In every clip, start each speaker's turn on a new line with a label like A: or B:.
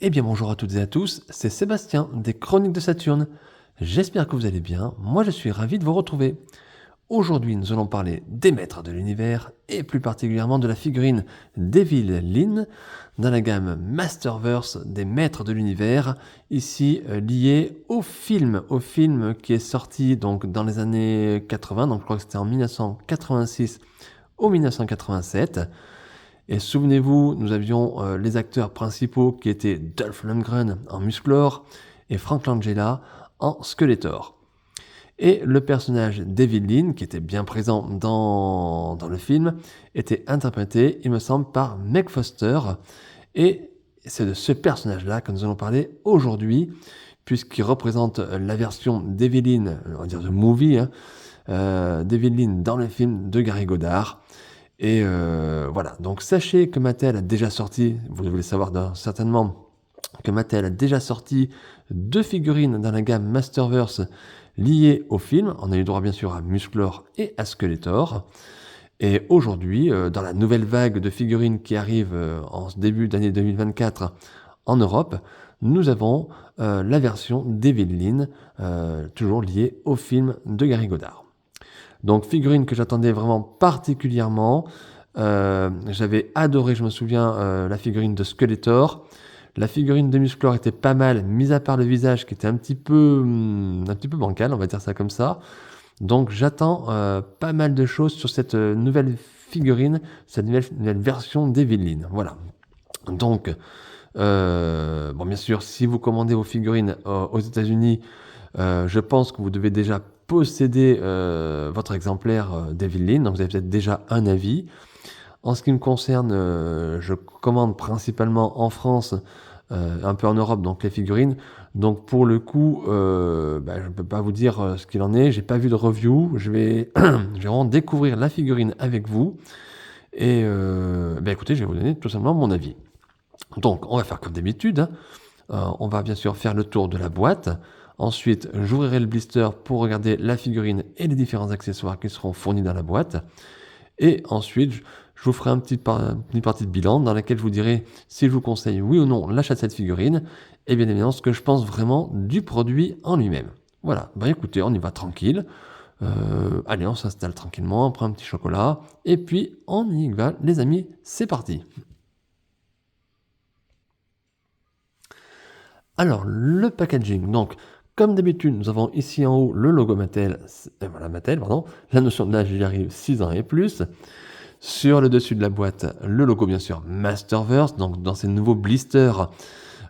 A: Eh bien bonjour à toutes et à tous, c'est Sébastien des Chroniques de Saturne. J'espère que vous allez bien, moi je suis ravi de vous retrouver. Aujourd'hui nous allons parler des maîtres de l'univers et plus particulièrement de la figurine Devil Lyn dans la gamme Masterverse des maîtres de l'univers, ici lié au film qui est sorti donc dans les années 80, donc je crois que c'était en 1986 ou 1987. Et souvenez-vous, nous avions les acteurs principaux qui étaient Dolph Lundgren en Musclor et Frank Langella en Skeletor. Et le personnage Devil Lyn, qui était bien présent dans le film, était interprété, il me semble, par Meg Foster. Et c'est de ce personnage-là que nous allons parler aujourd'hui, puisqu'il représente la version Devil Lyn, on va dire de movie, Devil Lyn dans le film de Gary Goddard. Et voilà, donc sachez que Mattel a déjà sorti, vous devez le savoir certainement, que Mattel a déjà sorti 2 figurines dans la gamme Masterverse liées au film. On a eu droit bien sûr à Musclor et à Skeletor. Et aujourd'hui, dans la nouvelle vague de figurines qui arrive en ce début d'année 2024 en Europe, nous avons la version Devil Lyn, toujours liée au film de Gary Goddard. Donc figurine que j'attendais vraiment particulièrement. J'avais adoré, je me souviens, la figurine de Skeletor. La figurine de Musclor était pas mal, mis à part le visage qui était un petit peu bancal, on va dire ça comme ça. Donc j'attends pas mal de choses sur cette nouvelle figurine, cette nouvelle version Devil Lyn. Voilà. Donc, bon, bien sûr, si vous commandez vos figurines aux États-Unis, je pense que vous devez déjà posséder votre exemplaire Devil Lyn, donc vous avez peut-être déjà un avis. En ce qui me concerne, je commande principalement en France, un peu en Europe, donc les figurines. Donc pour le coup, je ne peux pas vous dire ce qu'il en est. J'ai pas vu de review. Je vais, je vais vraiment découvrir la figurine avec vous. Et écoutez, je vais vous donner tout simplement mon avis. Donc on va faire comme d'habitude. On va bien sûr faire le tour de la boîte. Ensuite, j'ouvrirai le blister pour regarder la figurine et les différents accessoires qui seront fournis dans la boîte. Et ensuite, je vous ferai une petite partie de bilan dans laquelle je vous dirai si je vous conseille oui ou non l'achat de cette figurine et bien évidemment ce que je pense vraiment du produit en lui-même. Voilà, écoutez, on y va tranquille. Allez, on s'installe tranquillement, on prend un petit chocolat et puis on y va les amis, c'est parti. Alors, le packaging, donc comme d'habitude, nous avons ici en haut le logo Mattel, la notion de l'âge, j'y arrive, 6 ans et plus. Sur le dessus de la boîte, le logo bien sûr Masterverse, donc dans ces nouveaux blisters,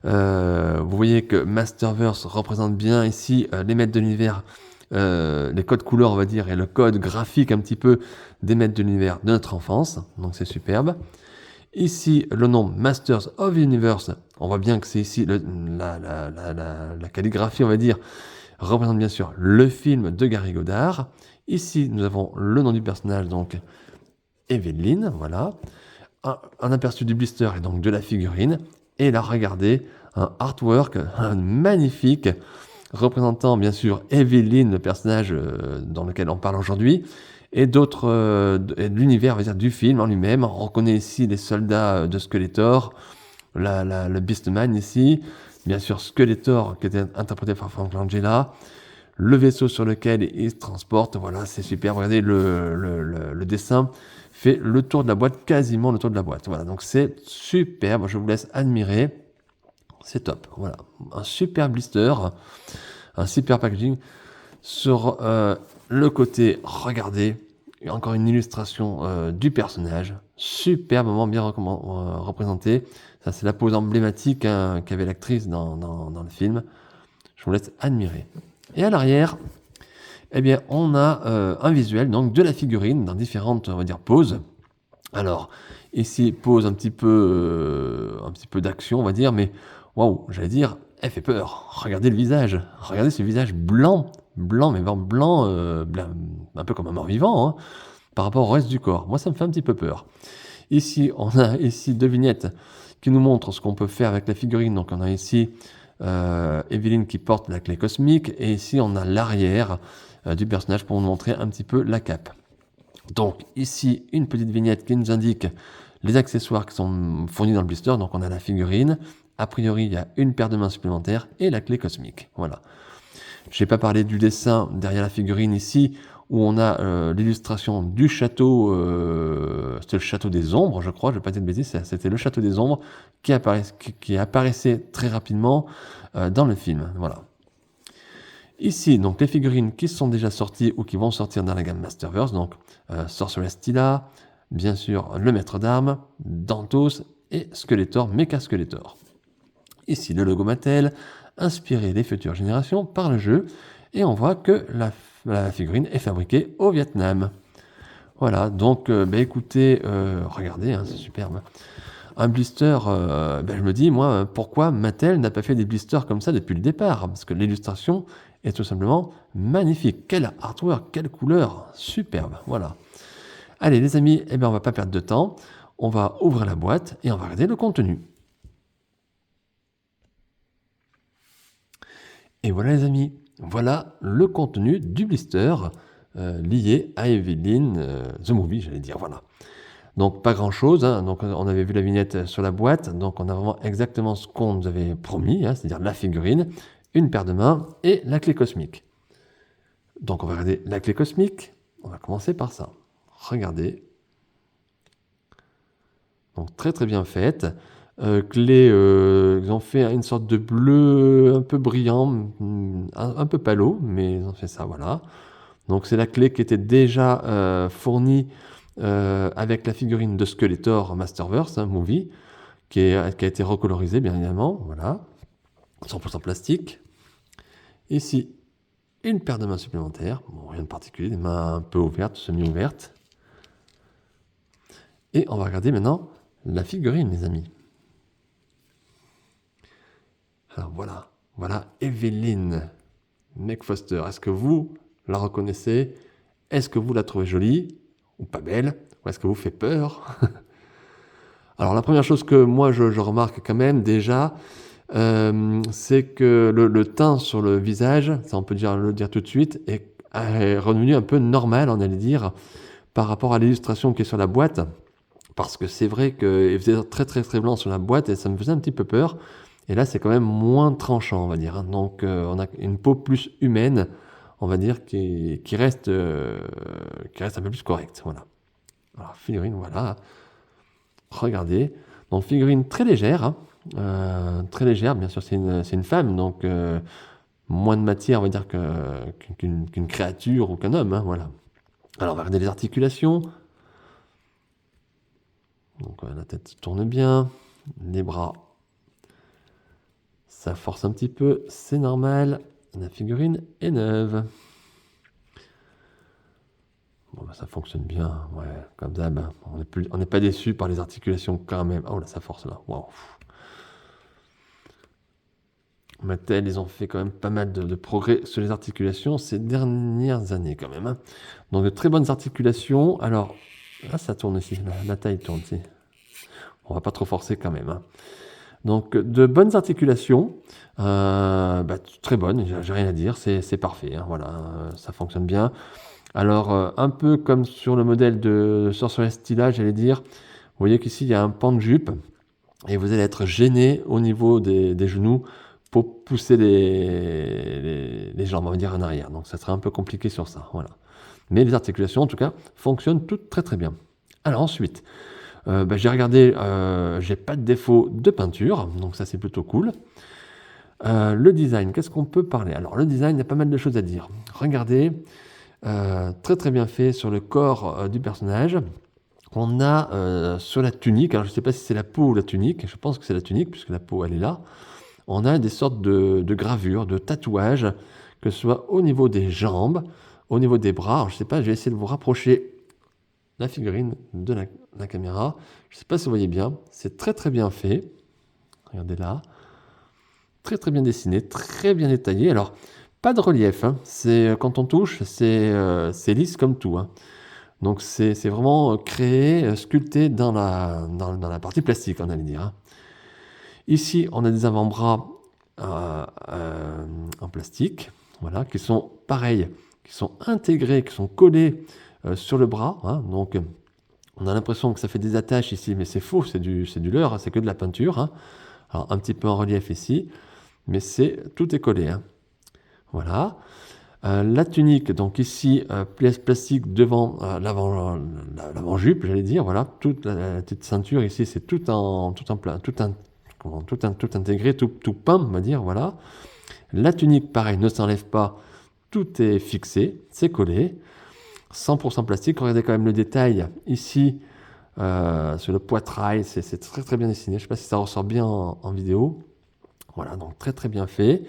A: vous voyez que Masterverse représente bien ici les maîtres de l'univers, les codes couleurs on va dire, et le code graphique un petit peu des maîtres de l'univers de notre enfance, donc c'est superbe. Ici, le nom Masters of Universe, on voit bien que c'est ici la calligraphie, on va dire, représente bien sûr le film de Gary Goddard. Ici, nous avons le nom du personnage, donc Evelyn, voilà. Un aperçu du blister et donc de la figurine. Et là, regardez, un artwork magnifique représentant bien sûr Evelyn, le personnage dans lequel on parle aujourd'hui, et d'autres de l'univers, on va dire, du film en lui-même. On reconnaît ici les soldats de Skeletor, le Beastman ici, bien sûr Skeletor qui était interprété par Frank Langella, le vaisseau sur lequel il se transporte, voilà, c'est super. Regardez le dessin fait le tour de la boîte, quasiment le tour de la boîte. Voilà, donc c'est superbe, je vous laisse admirer. C'est top, voilà. Un super blister, un super packaging. Sur le côté, regardez, encore une illustration du personnage, superbement bien représenté. Ça, c'est la pose emblématique qu'avait l'actrice dans le film. Je vous laisse admirer. Et à l'arrière, eh bien, on a un visuel donc de la figurine dans différentes, on va dire, poses. Alors, ici, pose un petit peu d'action, on va dire, mais waouh, j'allais dire, elle fait peur. Regardez le visage. Regardez ce visage blanc, mais vraiment blanc, un peu comme un mort-vivant, hein, par rapport au reste du corps. Moi, ça me fait un petit peu peur. Ici, on a ici 2 vignettes qui nous montrent ce qu'on peut faire avec la figurine. Donc, on a ici Evelyn qui porte la clé cosmique, et ici, on a l'arrière du personnage pour nous montrer un petit peu la cape. Donc ici, une petite vignette qui nous indique les accessoires qui sont fournis dans le blister. Donc on a la figurine, a priori il y a une paire de mains supplémentaires et la clé cosmique. Voilà. Je n'ai pas parlé du dessin derrière la figurine ici, où on a l'illustration du château, c'était le château des ombres, je crois, je ne vais pas dire de bêtises, c'était le château des ombres qui apparaissait très rapidement dans le film. Voilà. Ici, donc les figurines qui sont déjà sorties ou qui vont sortir dans la gamme Masterverse, donc Sorceress Stilla, bien sûr le Maître d'Armes, Dantos et Skeletor, Mecha Skeletor. Ici le logo Mattel, inspiré des futures générations par le jeu, et on voit que la figurine est fabriquée au Vietnam. Voilà, donc écoutez, regardez, hein, c'est superbe. Un blister, je me dis, moi, pourquoi Mattel n'a pas fait des blisters comme ça depuis le départ? Parce que l'illustration est tout simplement magnifique. Quel artwork, quelle couleur, superbe, voilà. Allez les amis, on va pas perdre de temps, on va ouvrir la boîte et on va regarder le contenu. Et voilà les amis, voilà le contenu du blister lié à Evelyn, The Movie, j'allais dire, voilà. Donc pas grand chose, hein. Donc on avait vu la vignette sur la boîte, donc on a vraiment exactement ce qu'on nous avait promis, hein, c'est-à-dire la figurine, une paire de mains et la clé cosmique. Donc on va regarder la clé cosmique, on va commencer par ça. Regardez. Donc très très bien faite. Clé, ils ont fait une sorte de bleu un peu brillant, un peu palo, mais ils ont fait ça, voilà. Donc c'est la clé qui était déjà fournie avec la figurine de Skeletor Masterverse, hein, Movie, qui a été recolorisée bien évidemment, voilà, 100% plastique. Ici, une paire de mains supplémentaires, bon, rien de particulier, des mains un peu ouvertes, semi-ouvertes. Et on va regarder maintenant la figurine, les amis. Alors voilà Evelyn McFoster. Est-ce que vous la reconnaissez? Est-ce que vous la trouvez jolie ou pas belle? Ou est-ce que vous fait peur? Alors la première chose que moi je remarque quand même déjà, c'est que le teint sur le visage, ça on peut le dire tout de suite, est revenu un peu normal, on allait dire, par rapport à l'illustration qui est sur la boîte. Parce que c'est vrai qu'il faisait très très très blanc sur la boîte et ça me faisait un petit peu peur. Et là, c'est quand même moins tranchant, on va dire. Donc, on a une peau plus humaine, on va dire, qui reste un peu plus correcte. Voilà. Alors, figurine, voilà. Regardez. Donc, figurine très légère. Hein. Très légère, bien sûr, c'est une femme. Donc, moins de matière, on va dire, qu'une créature ou qu'un homme. Hein, voilà. Alors, on va regarder les articulations. Donc, la tête tourne bien. Les bras. Ça force un petit peu, c'est normal. La figurine est neuve. Bon, ça fonctionne bien, ouais, comme d'hab. On n'est pas déçu par les articulations quand même. Oh là, ça force là, waouh. Mattel, ils ont fait quand même pas mal de progrès sur les articulations ces dernières années quand même. Hein. Donc de très bonnes articulations. Alors, là, ça tourne ici, la taille tourne ici. On va pas trop forcer quand même. Hein. Donc de bonnes articulations, très bonnes, j'ai rien à dire, c'est parfait, hein, voilà, ça fonctionne bien. Alors un peu comme sur le modèle de Sorceress Stilla, j'allais dire, vous voyez qu'ici il y a un pan de jupe et vous allez être gêné au niveau des genoux pour pousser les jambes, on va dire en arrière, donc ça sera un peu compliqué sur ça, voilà. Mais les articulations en tout cas fonctionnent toutes très très bien. Alors ensuite, j'ai regardé, j'ai pas de défaut de peinture, donc ça c'est plutôt cool. Le design, qu'est-ce qu'on peut parler? Alors le design, il y a pas mal de choses à dire. Regardez, très très bien fait sur le corps du personnage. On a sur la tunique, alors je ne sais pas si c'est la peau ou la tunique, je pense que c'est la tunique puisque la peau elle est là. On a des sortes de gravures, de tatouages, que ce soit au niveau des jambes, au niveau des bras. Alors, je ne sais pas, je vais essayer de vous rapprocher la figurine de la caméra. Je ne sais pas si vous voyez bien, c'est très très bien fait. Regardez là. Très très bien dessiné, très bien détaillé. Alors, pas de relief, hein. Quand on touche, c'est lisse comme tout. Hein. Donc c'est vraiment créé, sculpté dans la partie plastique, on allait dire. Hein. Ici, on a des avant-bras en plastique, voilà, qui sont pareils, qui sont intégrés, qui sont collés sur le bras. Hein. Donc, On a l'impression que ça fait des attaches ici, mais c'est faux, c'est du leurre, hein, c'est que de la peinture, hein. Alors un petit peu en relief ici, mais tout est collé, hein. Voilà. La tunique, donc ici, plastique devant l'avant-jupe, j'allais dire, voilà, toute la petite ceinture ici, c'est tout intégré, tout peint, on va dire, voilà. La tunique, pareil, ne s'enlève pas, tout est fixé, c'est collé, 100% plastique. Regardez quand même le détail ici, sur le poitrail, c'est très très bien dessiné, je ne sais pas si ça ressort bien en vidéo. Voilà, donc très très bien fait.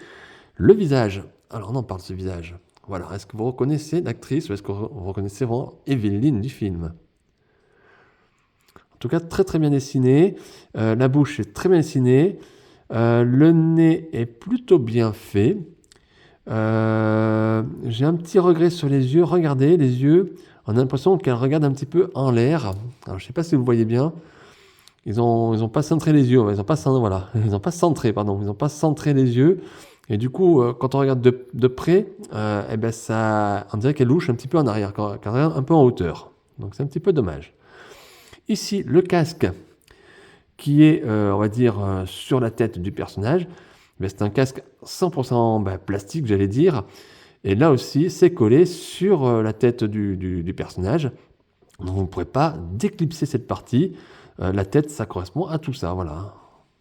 A: Le visage, alors on en parle de ce visage. Voilà, est-ce que vous reconnaissez l'actrice ou est-ce que vous reconnaissez vraiment Evelyne du film? En tout cas, très très bien dessiné. La bouche est très bien dessinée. Le nez est plutôt bien fait. J'ai un petit regret sur les yeux. Regardez, les yeux, on a l'impression qu'elle regarde un petit peu en l'air. Alors, je ne sais pas si vous voyez bien. Ils ont pas centré les yeux. Ils n'ont pas centré, pardon. Ils n'ont pas centré les yeux. Et du coup, quand on regarde de près, eh ben on dirait qu'elle louche un petit peu en arrière, qu'elle regarde un peu en hauteur. Donc c'est un petit peu dommage. Ici, le casque qui est, on va dire, sur la tête du personnage, ben, c'est un casque 100% plastique, j'allais dire. Et là aussi, c'est collé sur la tête du personnage. Donc vous ne pourrez pas déclipser cette partie. La tête, ça correspond à tout ça, voilà.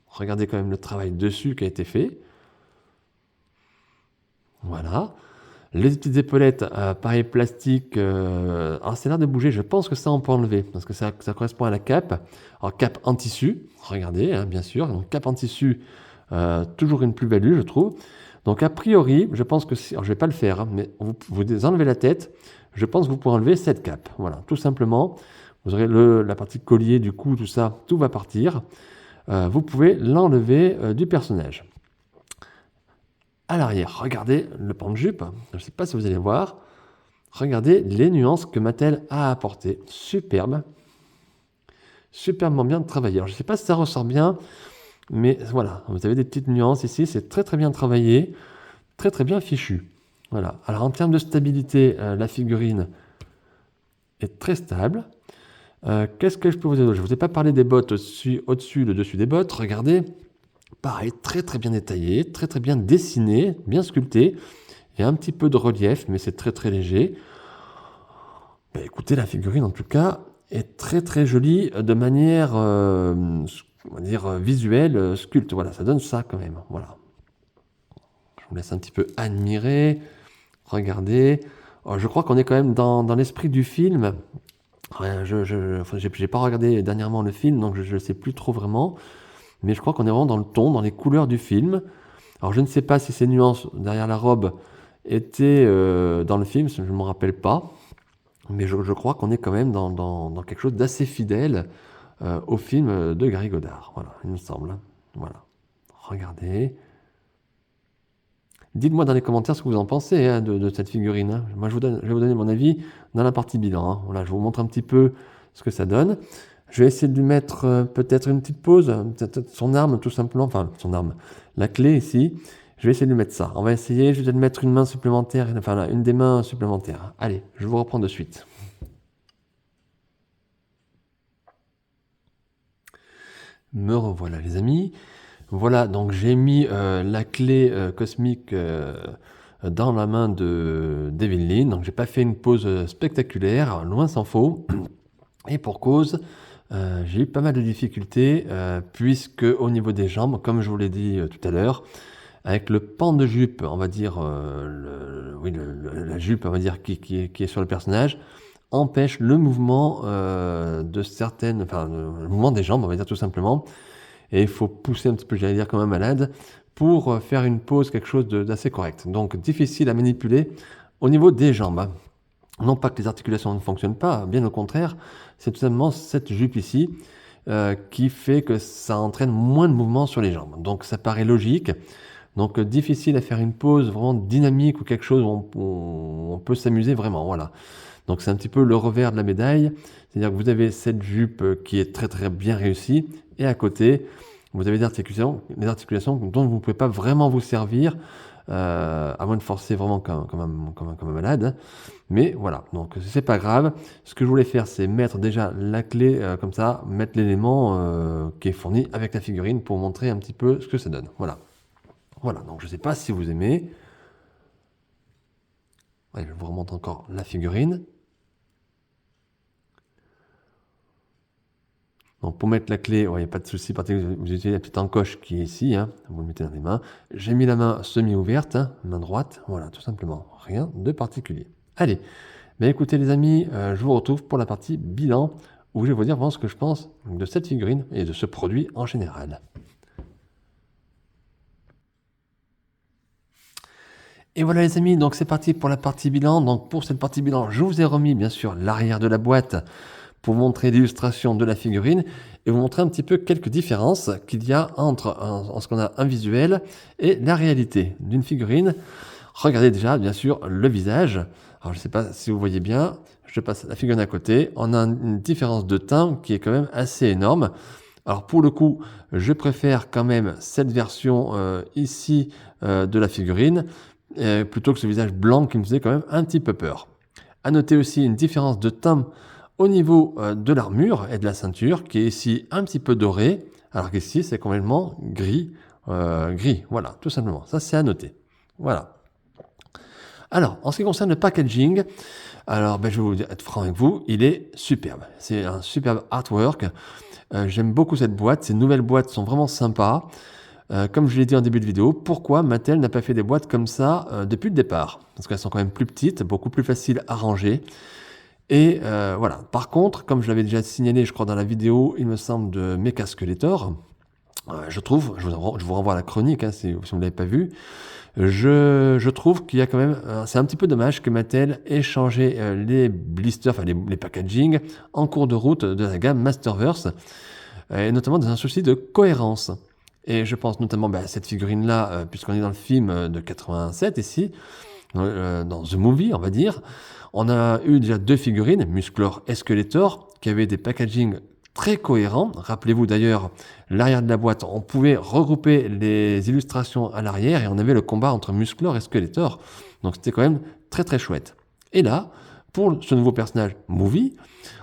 A: Regardez quand même le travail dessus qui a été fait. Voilà. Les petites épaulettes, pareil plastique. Alors, c'est l'air de bouger. Je pense que ça, on peut enlever parce que ça correspond à la cape. Alors, cape en tissu. Regardez, hein, bien sûr. Donc, cape en tissu, toujours une plus-value, je trouve. Donc, a priori, je pense que alors, je vais pas le faire, hein, mais vous enlevez la tête. Je pense que vous pouvez enlever cette cape. Voilà, tout simplement. Vous aurez la partie collier, du cou, tout ça, tout va partir. Vous pouvez l'enlever du personnage. À l'arrière, regardez le pan-de-jupe, je ne sais pas si vous allez voir, regardez les nuances que Mattel a apportées, superbe, superbement bien travaillé. Alors, je ne sais pas si ça ressort bien, mais voilà, vous avez des petites nuances ici, c'est très très bien travaillé, très très bien fichu. Voilà. Alors en termes de stabilité, la figurine est très stable. Qu'est-ce que je peux vous dire d'autre? Je ne vous ai pas parlé des bottes au-dessus, le dessus des bottes, regardez. Pareil, très très bien détaillé, très très bien dessiné, bien sculpté. Il y a un petit peu de relief, mais c'est très très léger. Écoutez, la figurine en tout cas est très très jolie de manière, on va dire, visuelle, sculpte. Voilà, ça donne ça quand même. Voilà. Je vous laisse un petit peu admirer, regarder. Alors, je crois qu'on est quand même dans l'esprit du film. J'ai pas regardé dernièrement le film, donc je ne sais plus trop vraiment. Mais je crois qu'on est vraiment dans le ton, dans les couleurs du film. Alors je ne sais pas si ces nuances derrière la robe étaient dans le film, je ne m'en rappelle pas. Mais je crois qu'on est quand même dans quelque chose d'assez fidèle au film de Gary Goddard. Voilà, il me semble. Voilà. Regardez. Dites-moi dans les commentaires ce que vous en pensez hein, de cette figurine. Hein. Moi, je vais vous donner mon avis dans la partie bilan. Hein. Voilà, je vous montre un petit peu ce que ça donne. Je vais essayer de lui mettre peut-être une petite pause, peut-être son arme tout simplement, enfin son arme, la clé ici. Je vais essayer de lui mettre ça. On va essayer, je vais lui mettre une main supplémentaire, enfin là, une des mains supplémentaires. Allez, je vous reprends de suite. Me revoilà les amis. Voilà, donc j'ai mis la clé cosmique dans la main d'Evelyne. Donc j'ai pas fait une pause spectaculaire, loin s'en faut. Et pour cause, j'ai eu pas mal de difficultés puisque au niveau des jambes, comme je vous l'ai dit tout à l'heure, avec le pan de jupe, on va dire, la jupe, on va dire, qui est sur le personnage, empêche le mouvement le mouvement des jambes, on va dire tout simplement. Et il faut pousser un petit peu, j'allais dire comme un malade, pour faire une pose, quelque chose d'assez correct. Donc difficile à manipuler au niveau des jambes. Hein. Non pas que les articulations ne fonctionnent pas, bien au contraire, c'est tout simplement cette jupe ici qui fait que ça entraîne moins de mouvement sur les jambes. Donc ça paraît logique. Donc difficile à faire une pose vraiment dynamique ou quelque chose où on peut s'amuser vraiment. Voilà. Donc c'est un petit peu le revers de la médaille. C'est-à-dire que vous avez cette jupe qui est très très bien réussie et à côté, vous avez des articulations dont vous ne pouvez pas vraiment vous servir à moins de forcer vraiment comme un malade, hein. Mais voilà, donc c'est pas grave. Ce que je voulais faire, c'est mettre déjà la clé comme ça, mettre l'élément qui est fourni avec la figurine pour montrer un petit peu ce que ça donne. Voilà. Voilà, donc je sais pas si vous aimez. Ouais, je vous remonte encore la figurine. Donc pour mettre la clé, il n'y a pas de souci particulier, vous utilisez la petite encoche qui est ici, hein, vous le mettez dans les mains. J'ai mis la main semi-ouverte, hein, main droite, voilà, tout simplement, rien de particulier. Allez, ben écoutez les amis, je vous retrouve pour la partie bilan, où je vais vous dire vraiment ce que je pense de cette figurine et de ce produit en général. Et voilà les amis, donc c'est parti pour la partie bilan. Donc pour cette partie bilan, je vous ai remis bien sûr l'arrière de la boîte pour vous montrer l'illustration de la figurine et vous montrer un petit peu quelques différences qu'il y a entre ce qu'on a un visuel et la réalité d'une figurine. Regardez déjà bien sûr le visage. Alors je ne sais pas si vous voyez bien, je passe la figurine à côté. On a une différence de teint qui est quand même assez énorme. Alors pour le coup, je préfère quand même cette version ici de la figurine plutôt que ce visage blanc qui me faisait quand même un petit peu peur. À noter aussi une différence de teint au niveau de l'armure et de la ceinture qui est ici un petit peu doré, alors qu'ici c'est complètement gris, voilà, tout simplement. Ça c'est à noter. Voilà. Alors, en ce qui concerne le packaging, alors je vais vous être franc avec vous, il est superbe. C'est un superbe artwork. J'aime beaucoup cette boîte. Ces nouvelles boîtes sont vraiment sympas. Comme je l'ai dit en début de vidéo, pourquoi Mattel n'a pas fait des boîtes comme ça depuis le départ? Parce qu'elles sont quand même plus petites, beaucoup plus faciles à ranger. Et voilà. Par contre, comme je l'avais déjà signalé, je crois dans la vidéo, il me semble, de Mecha Skeletor, je trouve, je vous renvoie à la chronique hein, si vous ne l'avez pas vu, je trouve qu'il y a quand même, c'est un petit peu dommage que Mattel ait changé les blisters, enfin les packaging en cours de route de la gamme Masterverse, et notamment dans un souci de cohérence. Et je pense notamment à cette figurine-là, puisqu'on est dans le film de 87 ici, dans The Movie, on va dire. On a eu déjà deux figurines, Musclor et Skeletor, qui avaient des packaging très cohérents. Rappelez-vous d'ailleurs, l'arrière de la boîte, on pouvait regrouper les illustrations à l'arrière et on avait le combat entre Musclor et Skeletor. Donc c'était quand même très très chouette. Et là, pour ce nouveau personnage Movie,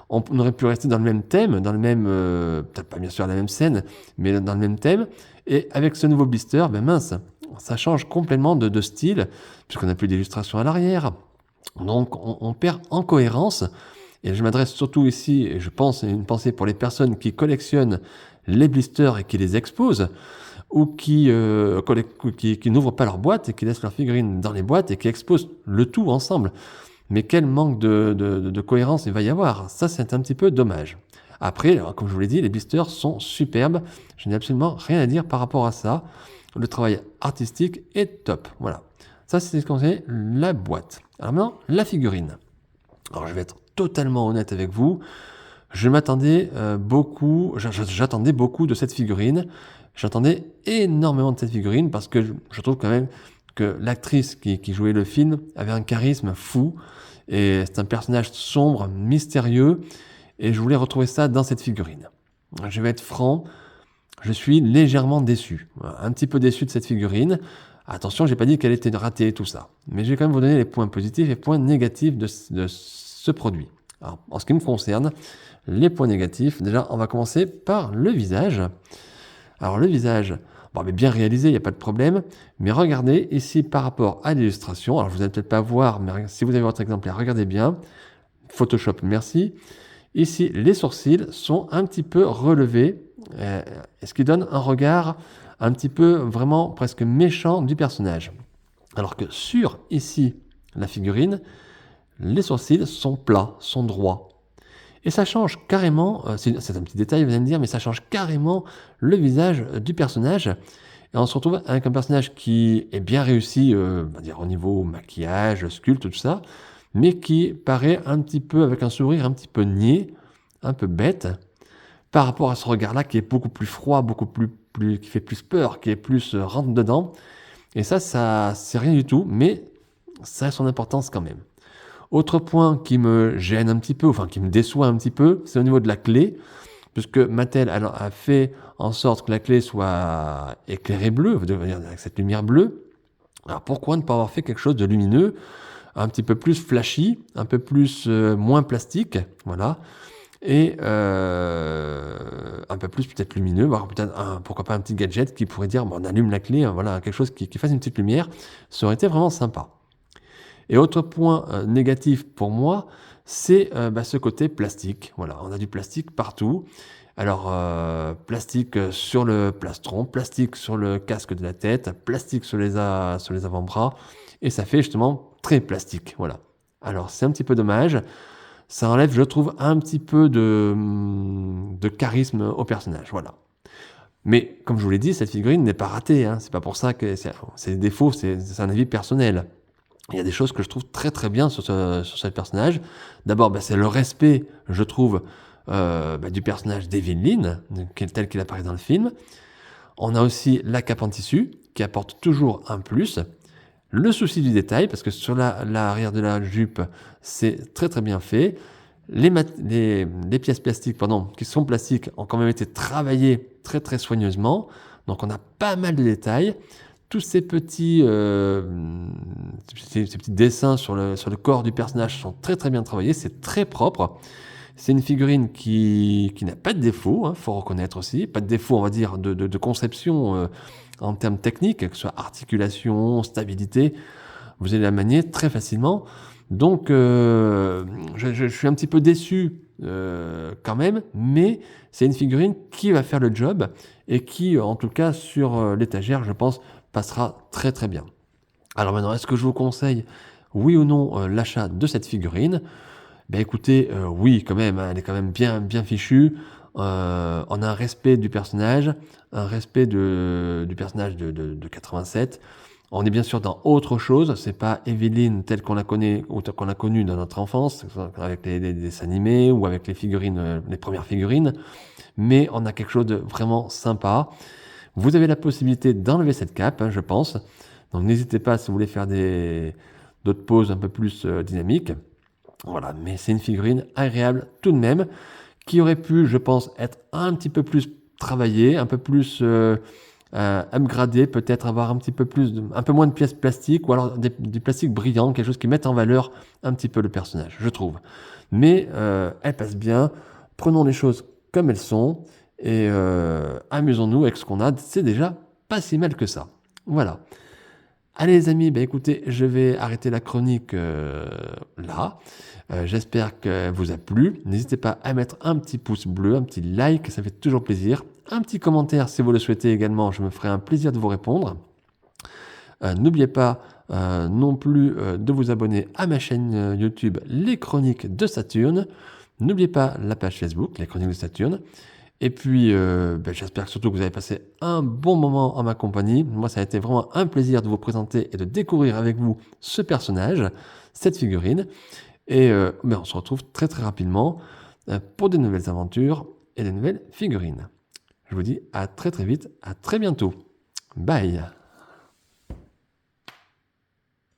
A: on aurait pu rester dans le même thème, dans le même, peut-être pas bien sûr la même scène, mais dans le même thème. Et avec ce nouveau blister, mince, ça change complètement de style, puisqu'on n'a plus d'illustration à l'arrière. Donc on perd en cohérence. Et je m'adresse surtout ici, et je pense, une pensée pour les personnes qui collectionnent les blisters et qui les exposent, ou qui n'ouvrent pas leur boîte et qui laissent leurs figurines dans les boîtes et qui exposent le tout ensemble. Mais quel manque de cohérence il va y avoir. Ça, c'est un petit peu dommage. Après, alors, comme je vous l'ai dit, les blisters sont superbes. Je n'ai absolument rien à dire par rapport à ça. Le travail artistique est top. Voilà. Ça, c'est ce qu'on sait, la boîte. Alors maintenant, la figurine. Alors, je vais être totalement honnête avec vous. Je m'attendais j'attendais beaucoup de cette figurine. J'attendais énormément de cette figurine parce que je trouve quand même que l'actrice qui jouait le film avait un charisme fou. Et c'est un personnage sombre, mystérieux. Et je voulais retrouver ça dans cette figurine. Je vais être franc, je suis légèrement déçu. Un petit peu déçu de cette figurine. Attention, j'ai pas dit qu'elle était ratée, tout ça. Mais je vais quand même vous donner les points positifs et les points négatifs de ce produit. Alors, en ce qui me concerne, les points négatifs, déjà, on va commencer par le visage. Alors, le visage, mais bien réalisé, il n'y a pas de problème. Mais regardez ici par rapport à l'illustration. Alors, vous n'allez peut-être pas voir, mais si vous avez votre exemplaire, regardez bien. Photoshop, merci. Ici, les sourcils sont un petit peu relevés, ce qui donne un regard un petit peu vraiment presque méchant du personnage. Alors que sur ici la figurine, les sourcils sont plats, sont droits. Et ça change carrément, c'est un petit détail vous allez me dire, mais ça change carrément le visage du personnage. Et on se retrouve avec un personnage qui est bien réussi, on va dire au niveau maquillage, sculpte, tout ça, mais qui paraît un petit peu avec un sourire un petit peu niais, un peu bête, par rapport à ce regard-là qui est beaucoup plus froid, beaucoup plus qui fait plus peur, qui est plus rentre dedans. Et ça c'est rien du tout, mais ça a son importance quand même. Autre point qui me gêne un petit peu, enfin qui me déçoit un petit peu, c'est au niveau de la clé, puisque Mattel a fait en sorte que la clé soit éclairée bleue, avec cette lumière bleue. Alors pourquoi ne pas avoir fait quelque chose de lumineux, un petit peu plus flashy, un peu plus moins plastique, voilà, et un peu plus peut-être lumineux, voire peut-être pourquoi pas un petit gadget qui pourrait dire bon, on allume la clé, voilà, quelque chose qui fasse une petite lumière, ça aurait été vraiment sympa. Et autre point négatif pour moi, c'est ce côté plastique. Voilà, on a du plastique partout. Alors, plastique sur le plastron, plastique sur le casque de la tête, plastique sur les avant-bras, et ça fait justement très plastique. Voilà. Alors, c'est un petit peu dommage. Ça enlève, je trouve, un petit peu de charisme au personnage. Voilà. Mais comme je vous l'ai dit, cette figurine n'est pas ratée. Hein. C'est pas pour ça que c'est des défauts, c'est un avis personnel. Il y a des choses que je trouve très très bien sur ce personnage. D'abord, c'est le respect, je trouve, du personnage d'Evelyn, tel qu'il apparaît dans le film. On a aussi la cape en tissu, qui apporte toujours un plus. Le souci du détail, parce que sur l'arrière de la jupe, c'est très très bien fait. Les pièces plastiques, qui sont plastiques, ont quand même été travaillées très très soigneusement. Donc on a pas mal de détails. Tous ces petits dessins sur le corps du personnage sont très très bien travaillés, c'est très propre. C'est une figurine qui n'a pas de défaut, hein, faut reconnaître aussi, pas de défaut on va dire de conception en termes techniques, que ce soit articulation, stabilité, vous allez la manier très facilement. Donc je suis un petit peu déçu quand même, mais c'est une figurine qui va faire le job et qui, en tout cas sur l'étagère, je pense, passera très très bien. Alors maintenant, est-ce que je vous conseille, oui ou non, l'achat de cette figurine? Écoutez, oui quand même, hein, elle est quand même bien, bien fichue. On a un respect du personnage, un respect du personnage de 87. On est bien sûr dans autre chose, c'est pas Evelyn telle qu'on la connaît ou telle qu'on l'a connue dans notre enfance, avec les dessins animés ou avec les figurines, les premières figurines, mais on a quelque chose de vraiment sympa. Vous avez la possibilité d'enlever cette cape, hein, je pense. Donc n'hésitez pas si vous voulez faire d'autres poses un peu plus dynamiques. Voilà, mais c'est une figurine agréable tout de même, qui aurait pu, je pense, être un petit peu plus travaillée, un peu plus upgradée, peut-être avoir un peu moins de pièces plastiques, ou alors des plastiques brillants, quelque chose qui mette en valeur un petit peu le personnage, je trouve. Mais elle passe bien, prenons les choses comme elles sont, et amusons-nous avec ce qu'on a, c'est déjà pas si mal que ça. Voilà. Allez les amis, écoutez, je vais arrêter la chronique là. J'espère qu'elle vous a plu. N'hésitez pas à mettre un petit pouce bleu, un petit like, ça fait toujours plaisir. Un petit commentaire si vous le souhaitez également, je me ferai un plaisir de vous répondre. N'oubliez pas non plus de vous abonner à ma chaîne YouTube Les Chroniques de Saturne. N'oubliez pas la page Facebook Les Chroniques de Saturne. Et puis, j'espère surtout que vous avez passé un bon moment en ma compagnie. Moi, ça a été vraiment un plaisir de vous présenter et de découvrir avec vous ce personnage, cette figurine. Et on se retrouve très très rapidement pour de nouvelles aventures et de nouvelles figurines. Je vous dis à très très vite, à très bientôt. Bye!